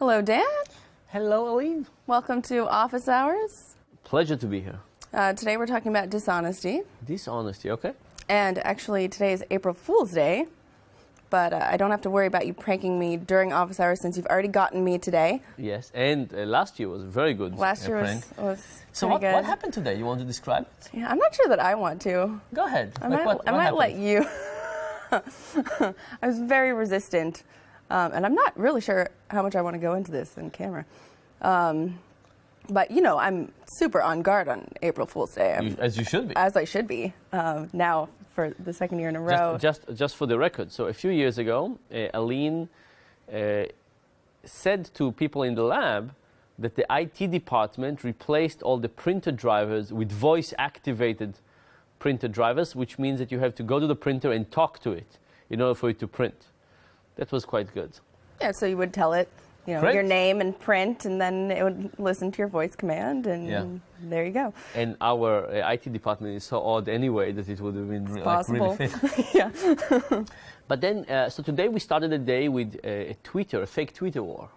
Hello, Dan. Hello, Aline. Welcome to Office Hours. Pleasure to be here. Today we're talking about dishonesty. Dishonesty, okay. And actually today is April Fool's Day, but I don't have to worry about you pranking me during office hours since you've already gotten me today. Yes, and last year was very good. Last year prank. was So pretty what good. happened today? You want to describe it? Yeah, I'm not sure that I want to. Go ahead. I might let you. I was very resistant, and I'm not really sure how much I want to go into this in camera. But, you know, I'm super on guard on April Fool's Day. As you should be. As I should be, now for the second year in a row. Just for the record, so a few years ago, Aline said to people in the lab that the IT department replaced all the printer drivers with voice-activated printer drivers, which means that you have to go to the printer and talk to it in order for it to print. That was quite good. Yeah, so you would tell it, you know, your name and print, and then it would listen to your voice command, and there you go. And our IT department is so odd anyway that it would have been really fit. Yeah. But then, so today we started the day with a fake Twitter war.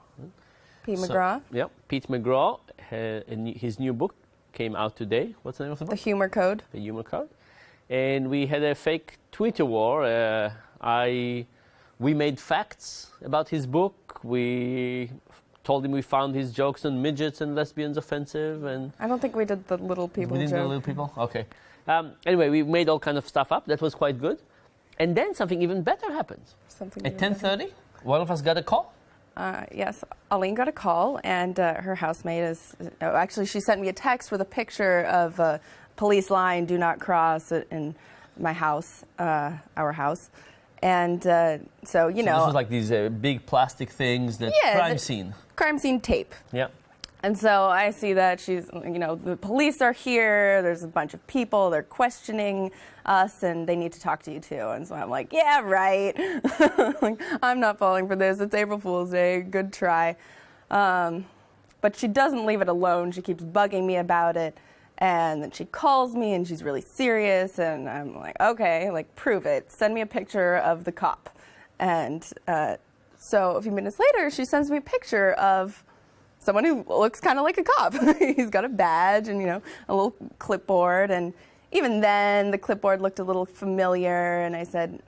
Pete McGraw. Yeah, Pete McGraw, his new book came out today. What's the name of the book? The Humor Code. The Humor Code. And we had a fake Twitter war. We made facts about his book. We told him we found his jokes on midgets and lesbians offensive. And I don't think we did the little people we didn't joke. do the little people? Okay. Anyway, we made all kind of stuff up. That was quite good. And then something even better happened. At 10:30, one of us got a call. Yes, Aline got a call, and her housemate is... actually, she sent me a text with a picture of a police line, do not cross, in my house, our house. And so, you know... This was like these big plastic things, that crime scene. Crime scene tape. Yeah. And so I see that she's, you know, the police are here, there's a bunch of people, they're questioning us, and they need to talk to you too. And so I'm like, yeah, right. Like, I'm not falling for this. It's April Fool's Day. Good try. But she doesn't leave it alone. She keeps bugging me about it. And then she calls me, and she's really serious. And I'm like, okay, like, prove it. Send me a picture of the cop. And so a few minutes later, she sends me a picture of someone who looks kind of like a cop. He's got a badge and, you know, a little clipboard. And even then, the clipboard looked a little familiar. And I said,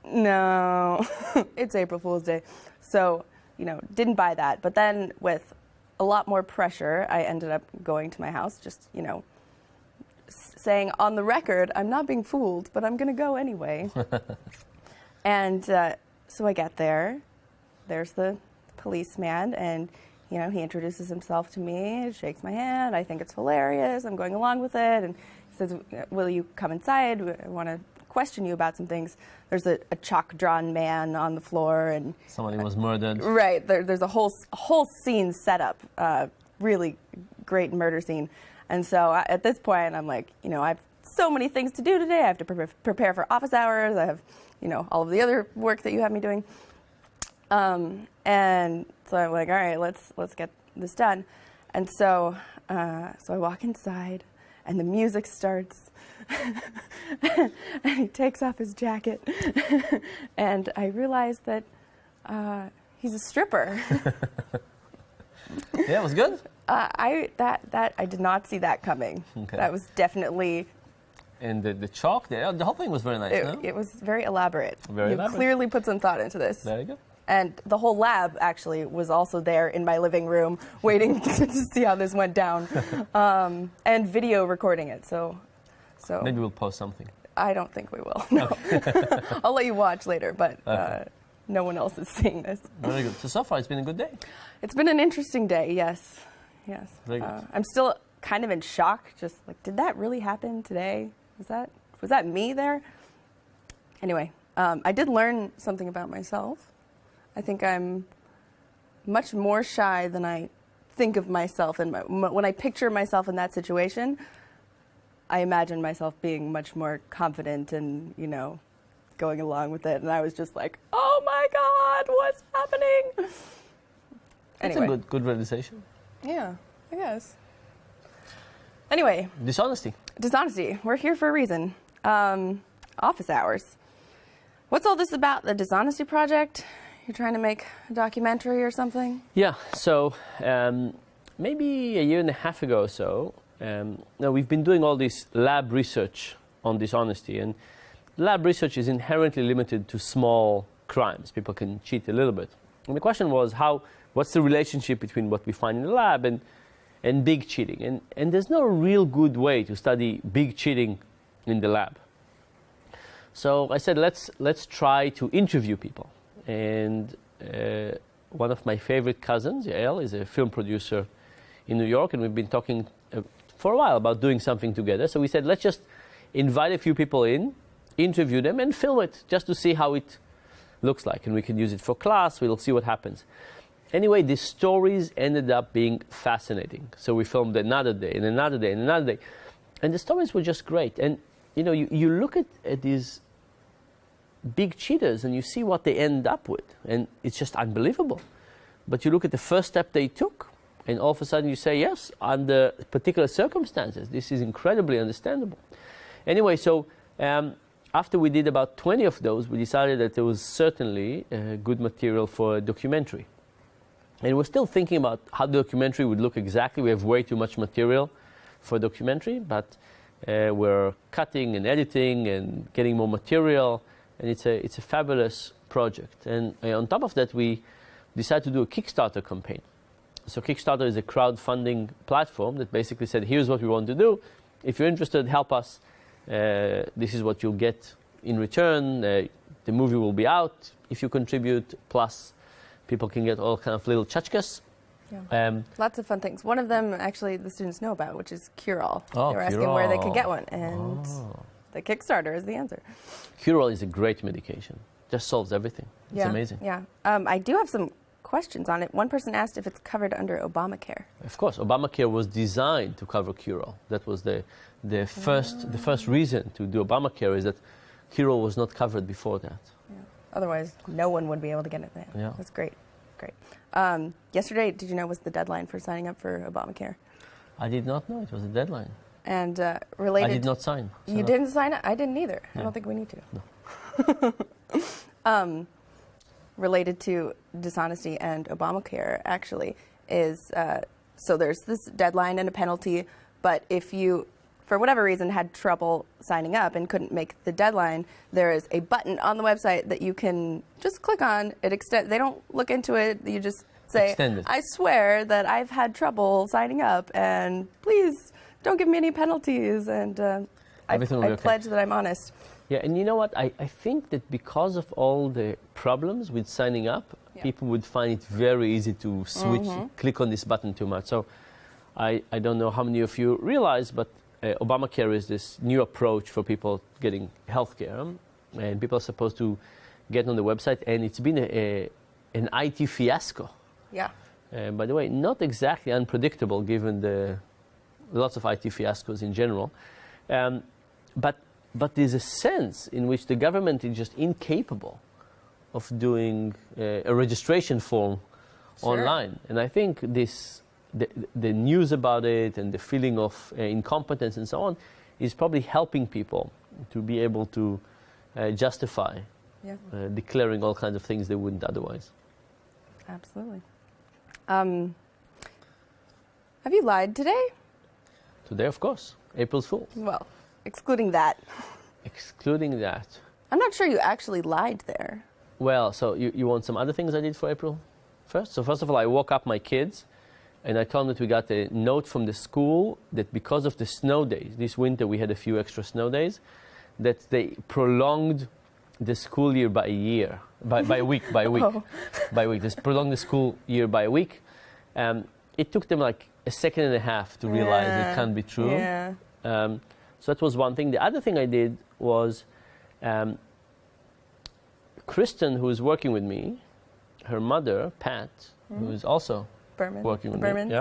no, it's April Fool's Day. So, you know, didn't buy that. But then with a lot more pressure, I ended up going to my house, just, you know, saying on the record, I'm not being fooled, but I'm going to go anyway. And so I get there. There's the policeman, and you know, he introduces himself to me, shakes my hand. I think it's hilarious. I'm going along with it. And he says, will you come inside? I want to question you about some things. There's a chalk-drawn man on the floor. And somebody was murdered. Right. There's a whole scene set up, really great murder scene. And so at this point, I'm like, you know, I have so many things to do today. I have to prepare for office hours. I have, you know, all of the other work that you have me doing. And so I'm like, all right, let's get this done. And so I walk inside, and the music starts, and he takes off his jacket, and I realize that he's a stripper. Yeah, it was good. I did not see that coming. Okay. That was definitely. And the chalk, the whole thing was very nice. It was very elaborate. Very elaborate. You clearly put some thought into this. Very good. And the whole lab, actually, was also there in my living room, waiting to see how this went down, and video recording it. So maybe we'll post something. I don't think we will. No. Okay. I'll let you watch later, but no one else is seeing this. Very good. So far, it's been a good day. It's been an interesting day. Yes. Very good. I'm still kind of in shock. Just like, did that really happen today? Was that me there? Anyway, I did learn something about myself. I think I'm much more shy than I think of myself. And when I picture myself in that situation, I imagine myself being much more confident and, you know, going along with it. And I was just like, oh my God, what's happening? Anyway. It's a good realization. Yeah, I guess. Anyway. Dishonesty. We're here for a reason. Office hours. What's all this about, the Dishonesty Project? You're trying to make a documentary or something? Yeah, so maybe a year and a half ago or so, now we've been doing all this lab research on dishonesty, and lab research is inherently limited to small crimes. People can cheat a little bit. And the question was, what's the relationship between what we find in the lab and big cheating? And there's no real good way to study big cheating in the lab. So I said, let's try to interview people. And one of my favorite cousins, Yael, is a film producer in New York, and we've been talking for a while about doing something together. So we said, let's just invite a few people in, interview them, and film it just to see how it looks like. And we can use it for class. We'll see what happens. Anyway, the stories ended up being fascinating. So we filmed another day, and another day, and another day. And the stories were just great. And, you know, you look at these big cheaters and you see what they end up with. And it's just unbelievable. But you look at the first step they took, and all of a sudden you say, yes, under particular circumstances, this is incredibly understandable. Anyway, so after we did about 20 of those, we decided that there was certainly good material for a documentary. And we're still thinking about how the documentary would look exactly. We have way too much material for a documentary, but we're cutting and editing and getting more material, and it's a fabulous project. And on top of that, we decided to do a Kickstarter campaign. So Kickstarter is a crowdfunding platform that basically said, here's what we want to do. If you're interested, help us. This is what you'll get in return. The movie will be out if you contribute, plus people can get all kind of little tchotchkes. Yeah. Lots of fun things. One of them, actually, the students know about, which is Curol. Oh, they were asking where they could get one, and the Kickstarter is the answer. Curol is a great medication. Just solves everything. It's amazing. Yeah. I do have some questions on it. One person asked if it's covered under Obamacare. Of course, Obamacare was designed to cover Curol. That was the first reason to do Obamacare, is that Curol was not covered before that. Yeah. Otherwise, no one would be able to get it then. Yeah. That's great. Great. Yesterday, did you know, was the deadline for signing up for Obamacare? I did not know it was a deadline. And related... I did not sign. You didn't sign up? I didn't either. Yeah. I don't think we need to. No. Related to dishonesty and Obamacare, actually, is so there's this deadline and a penalty, but if you, for whatever reason, had trouble signing up and couldn't make the deadline, there is a button on the website that you can just click on. They don't look into it. You just say, I swear that I've had trouble signing up, and please don't give me any penalties, and I pledge that I'm honest. Yeah, and you know what? I think that because of all the problems with signing up, people would find it very easy to switch, click on this button too much. So I don't know how many of you realize, but Obamacare is this new approach for people getting health care. And people are supposed to get on the website, and it's been an IT fiasco. Yeah. By the way, not exactly unpredictable given the lots of IT fiascos in general. But there's a sense in which the government is just incapable of doing a registration form online. And I think the news about it and the feeling of incompetence and so on is probably helping people to be able to justify declaring all kinds of things they wouldn't otherwise. Absolutely. Have you lied today? Today, of course. April's Fool. Well, excluding that. Excluding that. I'm not sure you actually lied there. Well, so you want some other things I did for April 1st? So first of all, I woke up my kids, and I told them that we got a note from the school that because of the snow days, this winter we had a few extra snow days, that they prolonged the school year by a year, by a week. Oh. By a week. They prolonged the school year by a week. It took them like a second and a half to realize it can't be true. Yeah. So that was one thing. The other thing I did was Kristen, who is working with me, her mother, Pat, who is also working with me.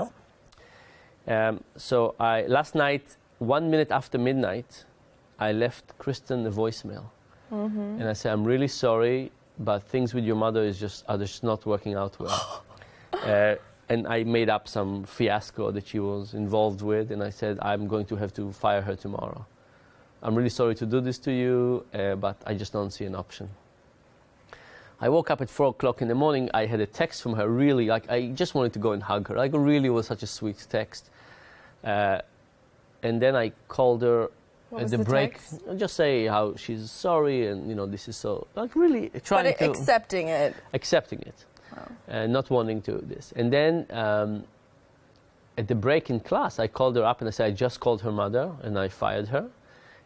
Yeah. So last night, 1 minute after midnight, I left Kristen a voicemail. And I said, I'm really sorry, but things with your mother are just not working out well. And I made up some fiasco that she was involved with, and I said, I'm going to have to fire her tomorrow. I'm really sorry to do this to you, but I just don't see an option. I woke up at 4 o'clock in the morning. I had a text from her, really, like, I just wanted to go and hug her. Like, it really was such a sweet text. And then I called her at the break. Text? Just say how she's sorry, and, this is so, like, really trying to... accepting it. Accepting it. Wow. Not wanting to do this. And then at the break in class, I called her up and I said, I just called her mother and I fired her,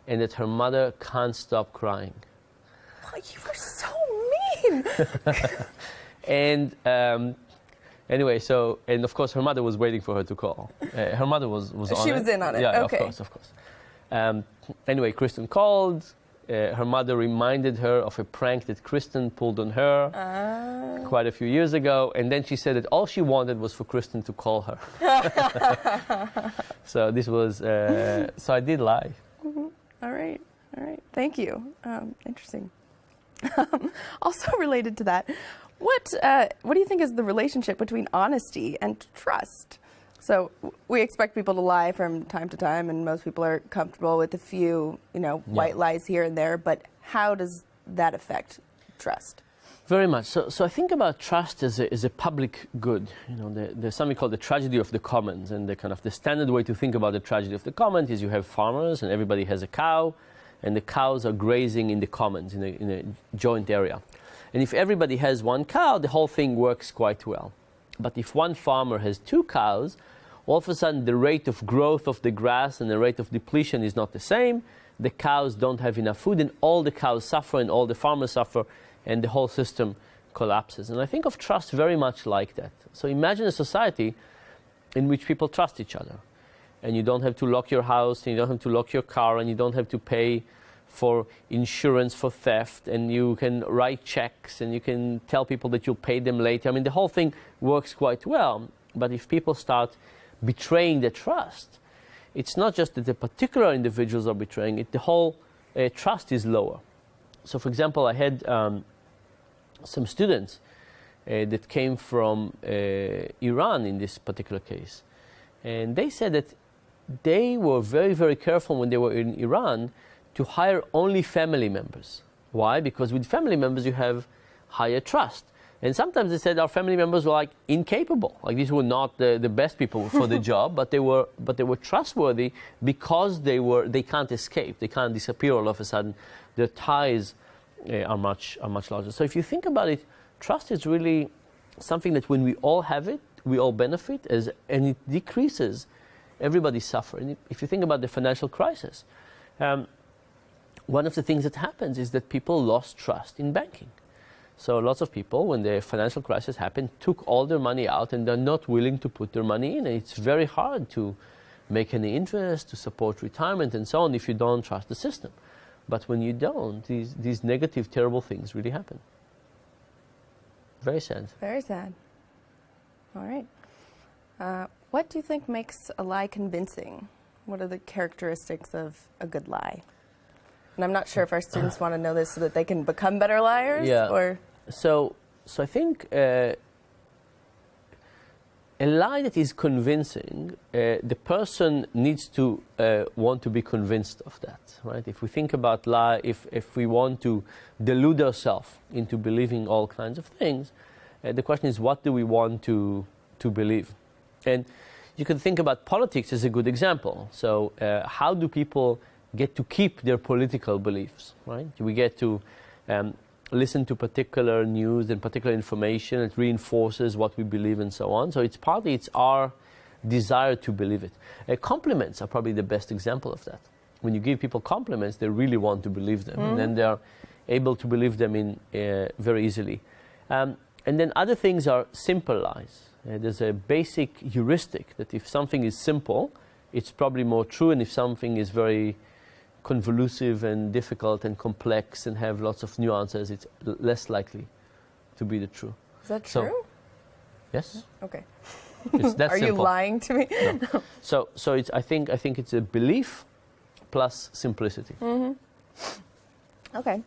and that her mother can't stop crying. Oh, you were so mean. And anyway, and of course her mother was waiting for her to call. Her mother was on it. She was in on it. Yeah, okay. Of course. Anyway, Kristen called. Her mother reminded her of a prank that Kristen pulled on her quite a few years ago, and then she said that all she wanted was for Kristen to call her. So this was, so I did lie. Mm-hmm. All right. Thank you. Interesting. Also related to that, what do you think is the relationship between honesty and trust? So we expect people to lie from time to time, and most people are comfortable with a few, white lies here and there. But how does that affect trust? Very much. So I think about trust as a public good. There's something called the tragedy of the commons, and the standard way to think about the tragedy of the commons is you have farmers, and everybody has a cow, and the cows are grazing in the commons in a joint area. And if everybody has one cow, the whole thing works quite well. But if one farmer has 2 cows, all of a sudden the rate of growth of the grass and the rate of depletion is not the same. The cows don't have enough food, and all the cows suffer, and all the farmers suffer, and the whole system collapses. And I think of trust very much like that. So imagine a society in which people trust each other, and you don't have to lock your house, and you don't have to lock your car, and you don't have to pay for insurance for theft, and you can write checks, and you can tell people that you'll pay them later. I mean, the whole thing works quite well. But if people start betraying the trust, it's not just that the particular individuals are betraying it, the whole trust is lower. So, for example, I had some students that came from Iran in this particular case, and they said that they were very, very careful when they were in Iran to hire only family members. Why? Because with family members you have higher trust. And sometimes they said our family members were like incapable. Like these were not the best people for the job, but they were trustworthy because they can't escape. They can't disappear all of a sudden. Their ties are much larger. So if you think about it, trust is really something that when we all have it, we all benefit, and it decreases, everybody suffers. And if you think about the financial crisis, one of the things that happens is that people lost trust in banking. So lots of people, when the financial crisis happened, took all their money out, and they're not willing to put their money in. And it's very hard to make any interest, to support retirement and so on if you don't trust the system. But when you don't, these negative, terrible things really happen. Very sad. Very sad. All right. What do you think makes a lie convincing? What are the characteristics of a good lie? And I'm not sure if our students want to know this so that they can become better liars. Yeah. Or So I think a lie that is convincing, the person needs to want to be convinced of that, right? If we think about lie, if we want to delude ourselves into believing all kinds of things, the question is, what do we want to believe? And you can think about politics as a good example. So how do people get to keep their political beliefs, right? We get to listen to particular news and particular information. It reinforces what we believe and so on. So it's our desire to believe it. Compliments are probably the best example of that. When you give people compliments, they really want to believe them, and then they're able to believe them in very easily. And then other things are simple lies. There's a basic heuristic that if something is simple, it's probably more true, and if something is very convolutive and difficult and complex and have lots of nuances, it's less likely to be the truth. Is that true? Yes. Okay. It's that Are simple. you lying to me? No. So it's, I think it's a belief plus simplicity. Mm-hmm. Okay.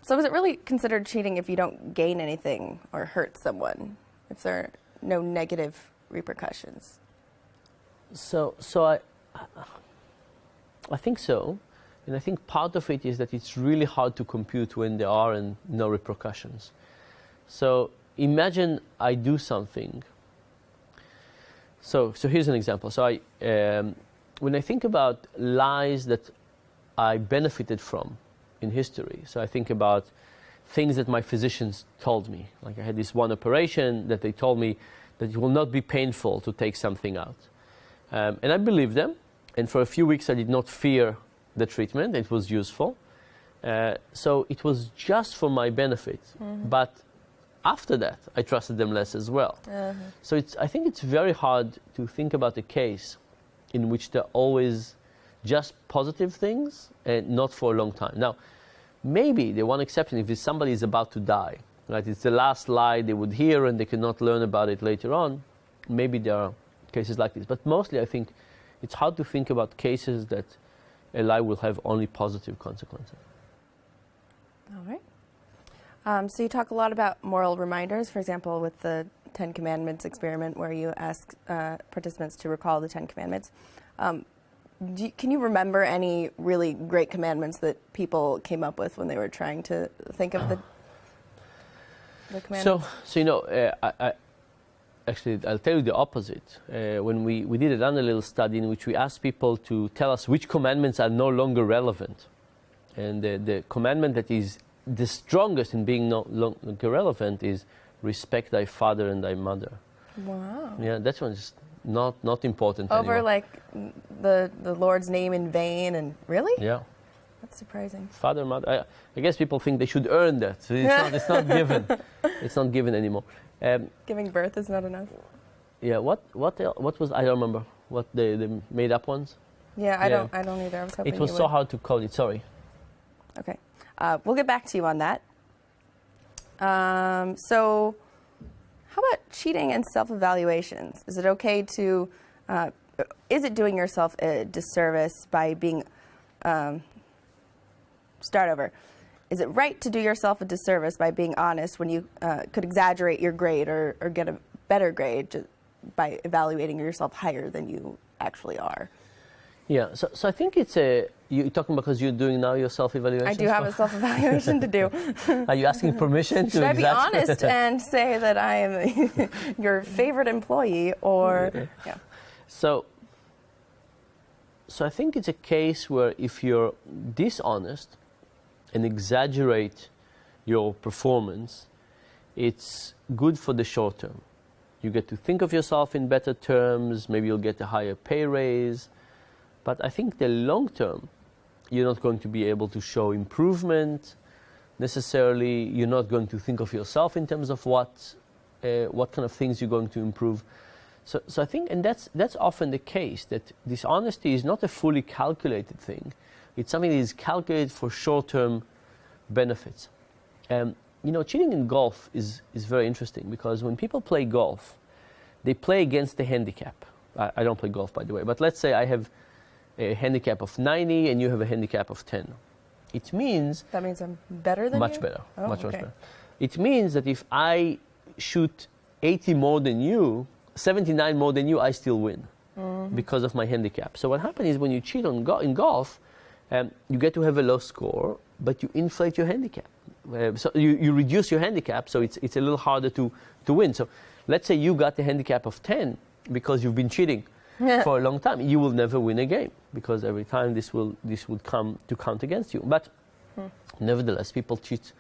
So is it really considered cheating if you don't gain anything or hurt someone, if there are no negative repercussions? So I think so. And I think part of it is that it's really hard to compute when there are and no repercussions. So imagine I do something. So here's an example. So when I think about lies that I benefited from in history, so I think about things that my physicians told me. Like I had this one operation that they told me that it will not be painful to take something out. And I believed them. And for a few weeks I did not fear the treatment. It was useful. So it was just for my benefit. But after that, I trusted them less as well. So I think it's very hard to think about a case in which there are always just positive things and not for a long time. Now, maybe the one exception, if somebody is about to die, right? It's the last lie they would hear and they cannot learn about it later on. Maybe there are cases like this. But mostly I think it's hard to think about cases that a lie will have only positive consequences. All right. So you talk a lot about moral reminders, for example, with the 10 Commandments experiment where you ask participants to recall the 10 Commandments. Can you remember any really great commandments that people came up with when they were trying to think of the commandments? So you know, actually, I'll tell you the opposite. When we did another little study in which we asked people to tell us which commandments are no longer relevant. And the commandment that is the strongest in being no longer relevant is respect thy father and thy mother. Wow. Yeah, that one's not important Over anymore. like the Lord's name in vain and really? Yeah. That's surprising. Father, mother. I guess people think they should earn that. So it's not given. It's not given anymore. Giving birth is not enough. Yeah. What was, I don't remember what the made up ones. Yeah, I don't either. I was hoping it was you so would. hard to code it. Sorry. Okay. We'll get back to you on that. So how about cheating and self-evaluations? Is it okay to, is it doing yourself a disservice by being, start over. Is it right to do yourself a disservice by being honest when you could exaggerate your grade or get a better grade just by evaluating yourself higher than you actually are? Yeah, so I think it's you're talking because you're doing now your self-evaluation? I do have a self-evaluation to do. Are you asking permission to Should I be exaggerate? honest and say that I am your favorite employee or, yeah. So I think it's a case where if you're dishonest and exaggerate your performance, it's good for the short term. You get to think of yourself in better terms, maybe you'll get a higher pay raise. But I think the long term, you're not going to be able to show improvement necessarily. You're not going to think of yourself in terms of what kind of things you're going to improve. So I think, and that's often the case, that dishonesty is not a fully calculated thing. It's something that is calculated for short-term benefits. You know, cheating in golf is very interesting because when people play golf, they play against the handicap. I don't play golf, by the way, but let's say I have a handicap of 90 and you have a handicap of 10. It means... That means I'm better than much you? better. Oh, much okay. better. It means that if I shoot 80 more than you, 79 more than you, I still win because of my handicap. So what happens is when you cheat in golf, you get to have a low score, but you inflate your handicap. So you reduce your handicap, so it's a little harder to win. So let's say you got the handicap of 10 because you've been cheating for a long time. You will never win a game because every time this would come to count against you. But nevertheless, people cheat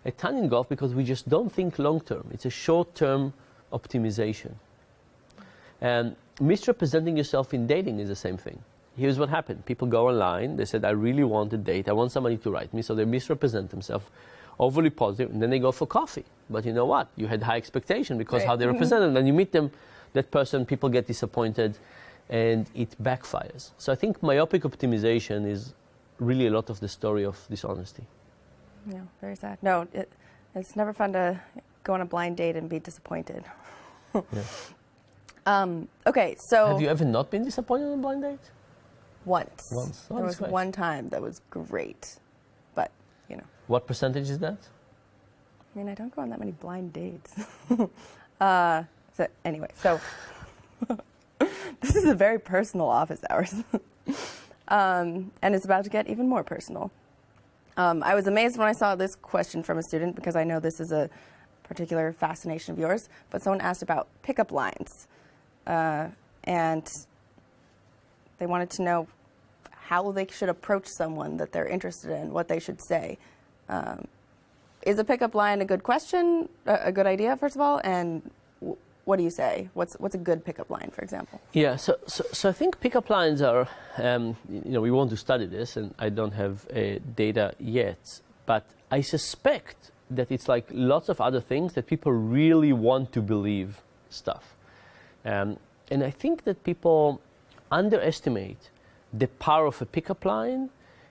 a ton in golf because we just don't think long term. It's a short term optimization. And misrepresenting yourself in dating is the same thing. Here's what happened. People go online, they said, I really want a date, I want somebody to write me, so they misrepresent themselves, overly positive, and then they go for coffee. But you know what? You had high expectation because how they represent them. Then you meet them, that person, people get disappointed, and it backfires. So I think myopic optimization is really a lot of the story of dishonesty. Yeah, very sad. No, it's never fun to go on a blind date and be disappointed. Okay, so... Have you ever not been disappointed on a blind date? Once. Once. Oh, there that's was great. one time that was great, but, you know. What percentage is that? I mean, I don't go on that many blind dates. So anyway, so this is a very personal office hours. and it's about to get even more personal. I was amazed when I saw this question from a student because I know this is a particular fascination of yours, but someone asked about pickup lines. And they wanted to know how they should approach someone that they're interested in, what they should say. Is a pickup line a good question, a good idea, first of all? And what do you say? What's a good pickup line, for example? Yeah, so I think pickup lines are, we want to study this, and I don't have data yet, but I suspect that it's like lots of other things that people really want to believe stuff. And I think that people underestimate the power of a pickup line,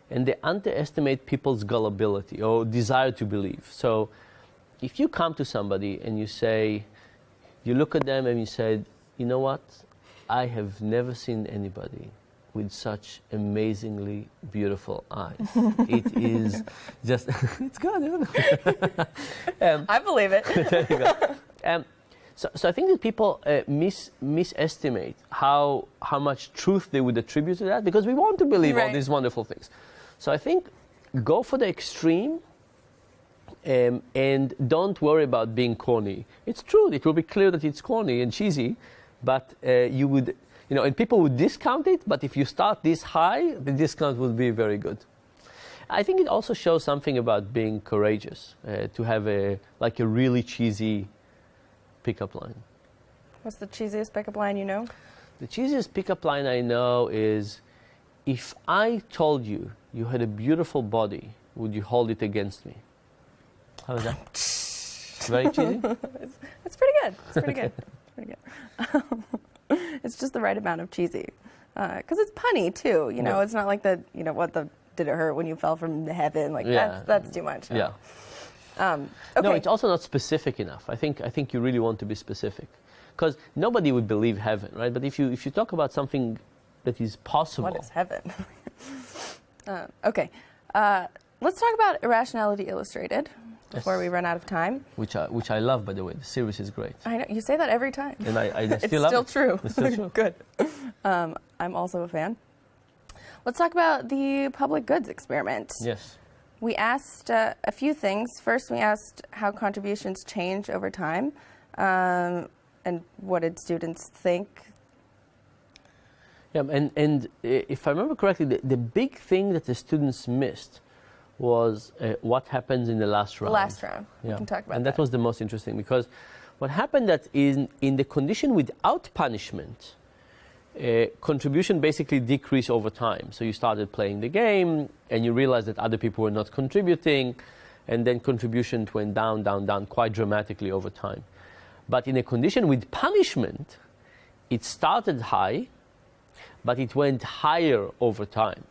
and they underestimate people's gullibility or desire to believe. So if you come to somebody and you say, you look at them and you say, you know what, I have never seen anybody with such amazingly beautiful eyes. It is just, it's good, isn't it? I believe it. There you go. So I think that people misestimate how much truth they would attribute to that, because we want to believe all these wonderful things. So I think go for the extreme, and don't worry about being corny. It's true, it will be clear that it's corny and cheesy, but you would, and people would discount it, but if you start this high, the discount will be very good. I think it also shows something about being courageous, to have a really cheesy pickup line. What's the cheesiest pickup line you know? The cheesiest pickup line I know is, if I told you you had a beautiful body, would you hold it against me? How is that? Very cheesy? It's pretty good. It's pretty good. It's pretty good. It's just the right amount of cheesy. Because it's punny, too. It's not like did it hurt when you fell from heaven? That's too much. Yeah. Okay. No, it's also not specific enough. I think you really want to be specific. Because nobody would believe heaven, right? But if you talk about something that is possible. What is heaven? Okay. Let's talk about Irrationality Illustrated before we run out of time. Which I love, by the way. The series is great. I know. You say that every time. And I still love it. It's still true. It's still true. Good. I'm also a fan. Let's talk about the public goods experiment. Yes. We asked a few things. First, we asked how contributions change over time, and what did students think? Yeah, and if I remember correctly, the big thing that the students missed was what happens in the last round. The last round. Yeah. We can talk about that. And that was the most interesting, because what happened that in the condition without punishment, contribution basically decreased over time. So you started playing the game, and you realized that other people were not contributing, and then contribution went down, down, down quite dramatically over time. But in a condition with punishment, it started high, but it went higher over time.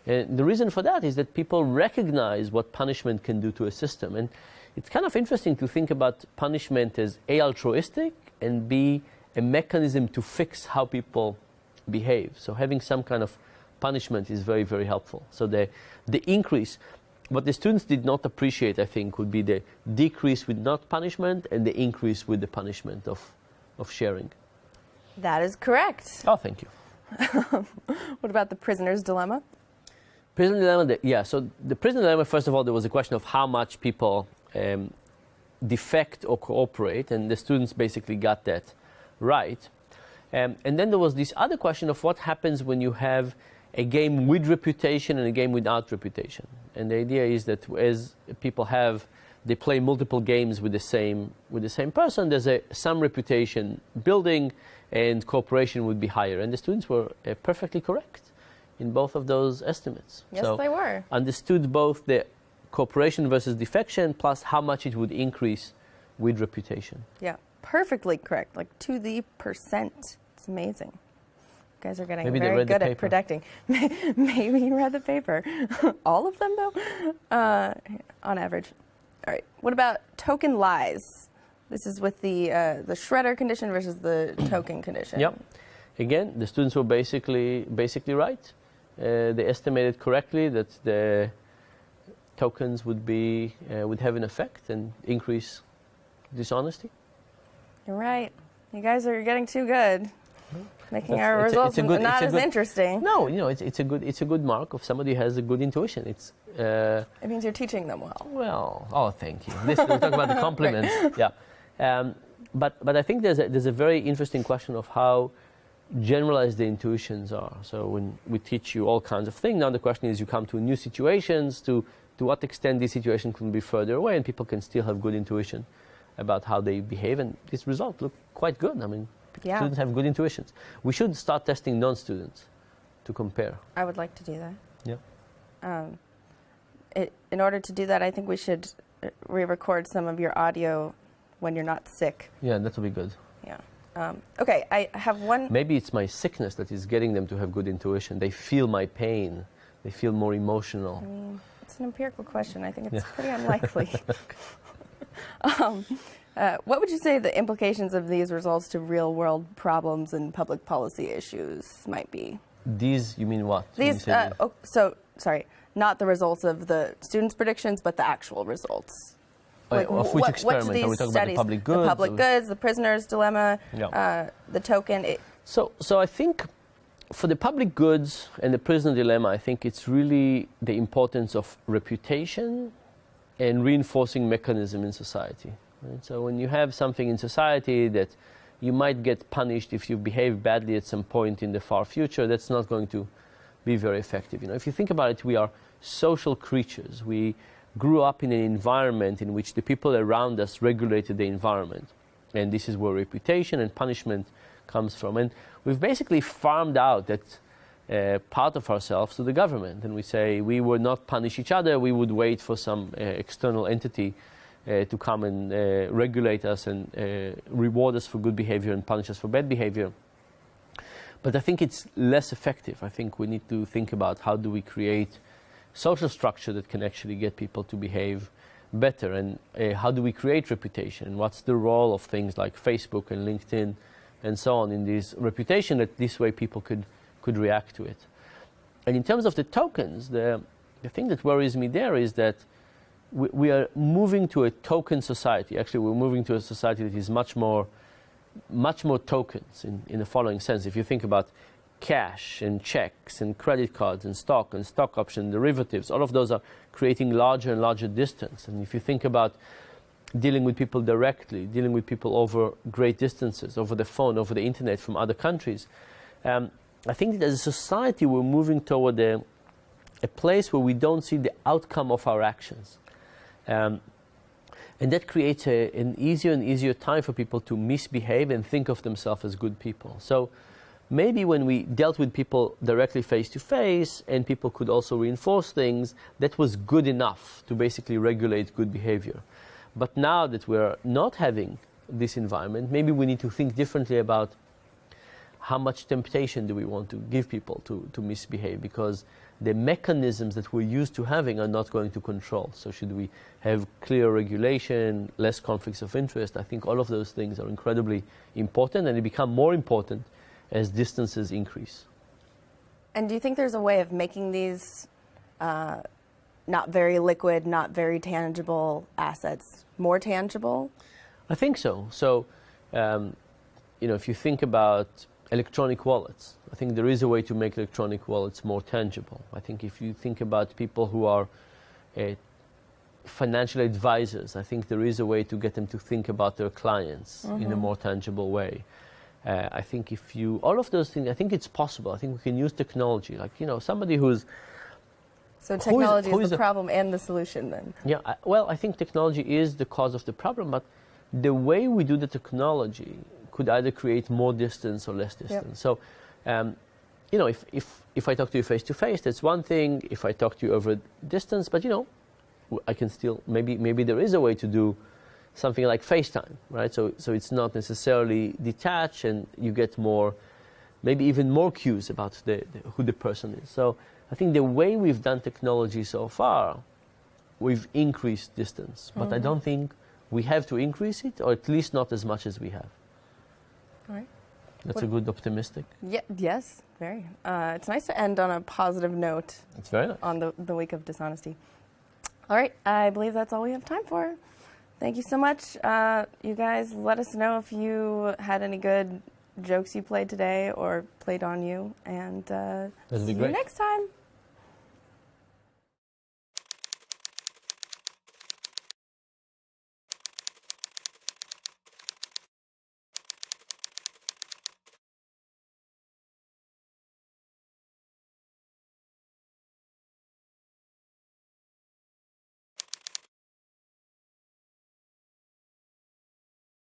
And the reason for that is that people recognize what punishment can do to a system. And it's kind of interesting to think about punishment as A, altruistic, and B, a mechanism to fix how people behave. So having some kind of punishment is very, very helpful. So the increase, what the students did not appreciate, I think, would be the decrease with not punishment and the increase with the punishment of sharing. That is correct. Oh, thank you. What about the prisoner's dilemma? Prisoner dilemma, yeah. So the prisoner dilemma, first of all, there was a question of how much people defect or cooperate, and the students basically got that right. And then there was this other question of what happens when you have a game with reputation and a game without reputation. And the idea is that as people they play multiple games with the same person, there's some reputation building, and cooperation would be higher. And the students were perfectly correct in both of those estimates. Yes, so they were. Understood both the cooperation versus defection, plus how much it would increase with reputation. Yeah, perfectly correct, like to the percent. It's amazing. You guys are getting very good at predicting. Maybe you read the paper. All of them, though, on average. All right. What about token lies? This is with the shredder condition versus the token condition. Yep. Again, the students were basically right. They estimated correctly that the tokens would have an effect and increase dishonesty. You're right. You guys are getting too good. Making our results not as interesting. No, it's a good mark of somebody who has a good intuition. It means you're teaching them well. Well, oh, thank you. We talk about the compliments. Right. Yeah, but I think there's a very interesting question of how generalized the intuitions are. So when we teach you all kinds of things, now the question is, you come to new situations. To what extent these situations can be further away, and people can still have good intuition about how they behave, and these results look quite good. I mean, students have good intuitions. We should start testing non-students to compare. I would like to do that. Yeah. In order to do that, I think we should re-record some of your audio when you're not sick. Yeah, that will be good. Yeah. Okay, I have one. Maybe it's my sickness that is getting them to have good intuition. They feel my pain. They feel more emotional. I mean, it's an empirical question. I think it's pretty unlikely. What would you say the implications of these results to real-world problems and public policy issues might be? These, you mean what? These, sorry, not the results of the students' predictions, but the actual results. Like, of which experiment? Are we talking about the public goods? The public goods, the prisoner's dilemma, the token. So I think for the public goods and the prisoner dilemma, I think it's really the importance of reputation and reinforcing mechanism in society. Right? So when you have something in society that you might get punished if you behave badly at some point in the far future, that's not going to be very effective. If you think about it, we are social creatures. We grew up in an environment in which the people around us regulated the environment. And this is where reputation and punishment comes from. And we've basically farmed out that part of ourselves to the government. And we say we would not punish each other. We would wait for some external entity to come and regulate us and reward us for good behavior and punish us for bad behavior. But I think it's less effective. I think we need to think about how do we create social structure that can actually get people to behave better, and how do we create reputation, and what's the role of things like Facebook and LinkedIn and so on in this reputation, that this way people could react to it. And in terms of the tokens, the thing that worries me there is that we are moving to a token society. Actually, we're moving to a society that is much more tokens in the following sense. If you think about cash and checks and credit cards and stock option derivatives, all of those are creating larger and larger distance. And if you think about dealing with people directly, dealing with people over great distances, over the phone, over the internet from other countries, I think that as a society we're moving toward a place where we don't see the outcome of our actions. And that creates an easier and easier time for people to misbehave and think of themselves as good people. So maybe when we dealt with people directly face to face and people could also reinforce things, that was good enough to basically regulate good behavior. But now that we're not having this environment, maybe we need to think differently about how much temptation do we want to give people to misbehave, because the mechanisms that we're used to having are not going to control. So should we have clear regulation, less conflicts of interest? I think all of those things are incredibly important, and they become more important as distances increase. And do you think there's a way of making these not very liquid, not very tangible assets more tangible? I think so. So, if you think about electronic wallets, I think there is a way to make electronic wallets more tangible. I think if you think about people who are financial advisors, I think there is a way to get them to think about their clients in a more tangible way. I think all of those things, I think it's possible. I think we can use technology, like, somebody who's... So technology is the problem and the solution then? Yeah, I think technology is the cause of the problem, but the way we do the technology could either create more distance or less distance. Yep. So, if I talk to you face to face, that's one thing. If I talk to you over distance, but I can still, maybe there is a way to do something like FaceTime, right? So it's not necessarily detached, and you get more, maybe even more cues about who the person is. So I think the way we've done technology so far, we've increased distance, but I don't think we have to increase it, or at least not as much as we have. All right. That's a good optimistic. Yeah. Yes. Very. It's nice to end on a positive note. It's very nice. On the week of dishonesty. All right. I believe that's all we have time for. Thank you so much. You guys, let us know if you had any good jokes you played today or played on you. And That'd be see you great. next time.